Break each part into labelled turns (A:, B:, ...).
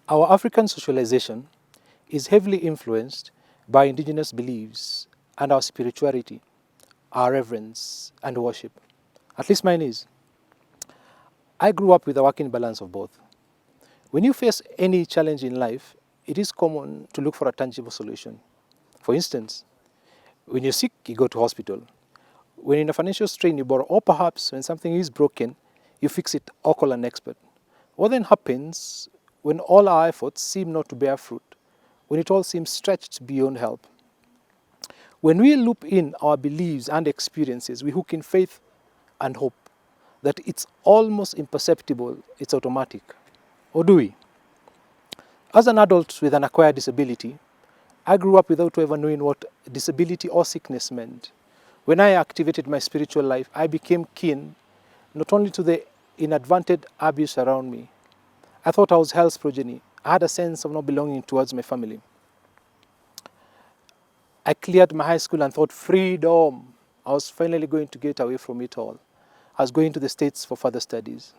A: Our African socialization is heavily influenced by indigenous beliefs and our spirituality, our reverence and worship. At least mine is. I grew up with a working balance of both. When you face any challenge in life, it is common to look for a tangible solution. For instance, when you're sick, you go to hospital. When in a financial strain, you borrow, or perhaps when something is broken, you fix it or call an expert. What then happens when all our efforts seem not to bear fruit, when it all seems stretched beyond help? When we loop in our beliefs and experiences, we hook in faith and hope that it's almost imperceptible, it's automatic. Or do we? As an adult with an acquired disability, I grew up without ever knowing what disability or sickness meant. When I activated my spiritual life, I became keen not only to the inadvertent abuse around me. I thought I was hell's progeny. I had a sense of not belonging towards my family. I cleared my high school and thought freedom. I was finally going to get away from it all. I was going to the States for further studies.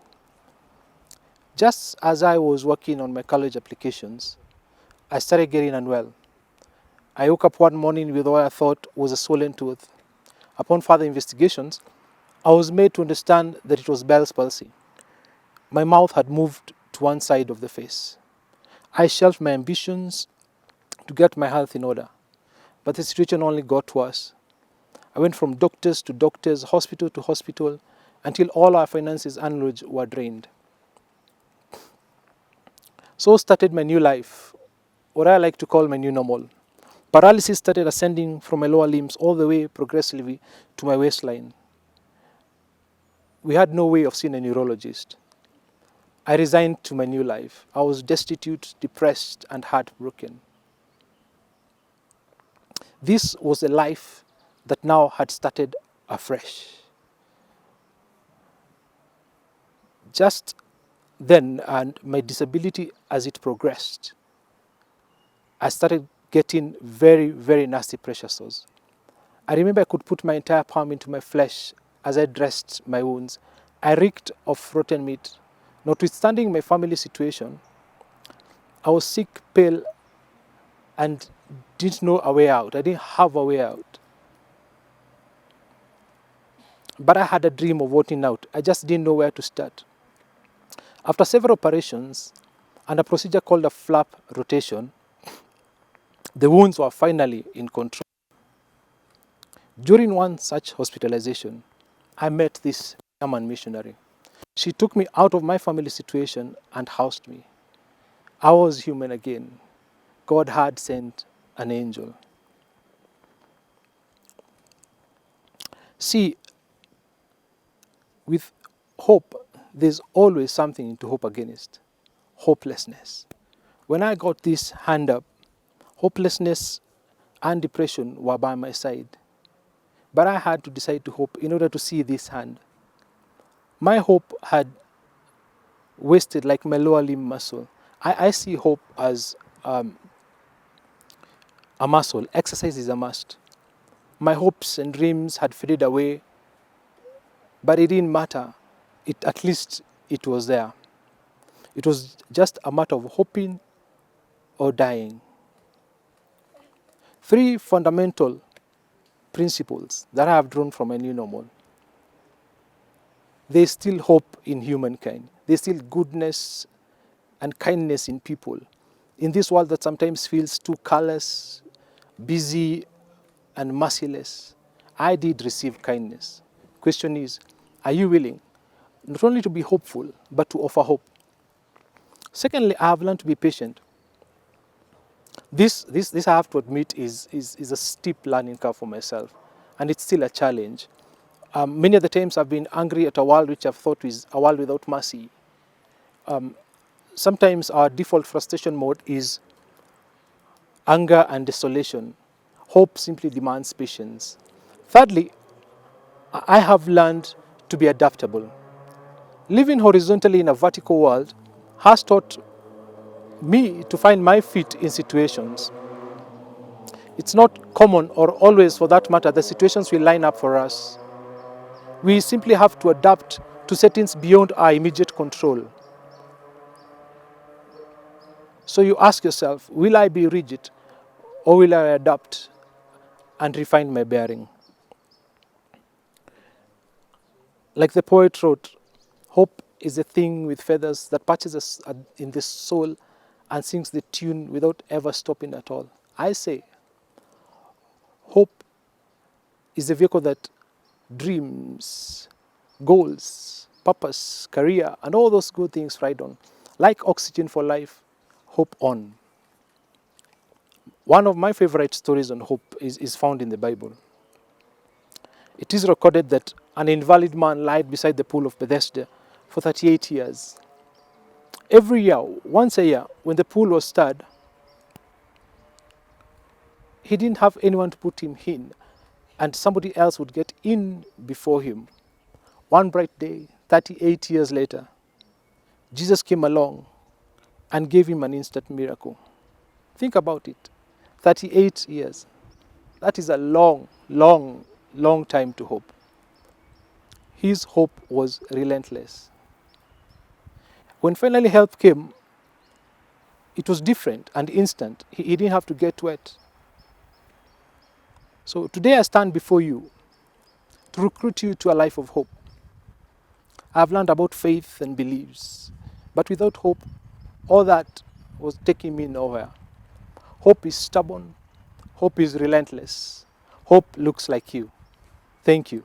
A: Just as I was working on my college applications, I started getting unwell. I woke up one morning with what I thought was a swollen tooth. Upon further investigations, I was made to understand that it was Bell's palsy. My mouth had moved to one side of the face. I shelved my ambitions to get my health in order, but the situation only got worse. I went from doctors to doctors, hospital to hospital, until all our finances and knowledge were drained. So started my new life, what I like to call my new normal. Paralysis started ascending from my lower limbs all the way progressively to my waistline. We had no way of seeing a neurologist. I resigned to my new life. I was destitute, depressed, and heartbroken. This was a life that now had started afresh. Just then, and my disability as it progressed, I started getting very, very nasty pressure sores. I remember I could put my entire palm into my flesh as I dressed my wounds. I reeked of rotten meat. Notwithstanding my family situation, I was sick, pale, and didn't know a way out. I didn't have a way out. But I had a dream of wanting out. I just didn't know where to start. After several operations and a procedure called a flap rotation, the wounds were finally in control. During one such hospitalization, I met this German missionary. She took me out of my family situation and housed me. I was human again. God had sent an angel. See, with hope, there's always something to hope against. Hopelessness. When I got this hand up, hopelessness and depression were by my side. But I had to decide to hope in order to see this hand. My hope had wasted like my lower limb muscle. I see hope as a muscle. Exercise is a must. My hopes and dreams had faded away, but it didn't matter. At least it was there. It was just a matter of hoping or dying. 3 fundamental principles that I have drawn from a new normal. There's still hope in humankind. There's still goodness and kindness in people. In this world that sometimes feels too callous, busy, and merciless, I did receive kindness. Question is, are you willing not only to be hopeful, but to offer hope? Secondly, I have learned to be patient. This I have to admit is a steep learning curve for myself, and it's still a challenge. Many of the times I've been angry at a world which I've thought is a world without mercy. Sometimes our default frustration mode is anger and desolation. Hope simply demands patience. Thirdly, I have learned to be adaptable. Living horizontally in a vertical world has taught me to find my feet in situations. It's not common or always, for that matter, the situations will line up for us. We simply have to adapt to settings beyond our immediate control. So you ask yourself, will I be rigid or will I adapt and refine my bearing? Like the poet wrote, hope is a thing with feathers that patches us in the soul and sings the tune without ever stopping at all. I say, hope is a vehicle that dreams, goals, purpose, career, and all those good things ride on. Like oxygen for life, hope on. One of my favorite stories on hope is found in the Bible. It is recorded that an invalid man lied beside the pool of Bethesda for 38 years. Every year, once a year, when the pool was stirred, he didn't have anyone to put him in, and somebody else would get in before him. One bright day, 38 years later, Jesus came along and gave him an instant miracle. Think about it. 38 years. That is a long, long, long time to hope. His hope was relentless. When finally help came, it was different and instant. He didn't have to get wet. So today I stand before you to recruit you to a life of hope. I've learned about faith and beliefs, but without hope, all that was taking me nowhere. Hope is stubborn. Hope is relentless. Hope looks like you. Thank you.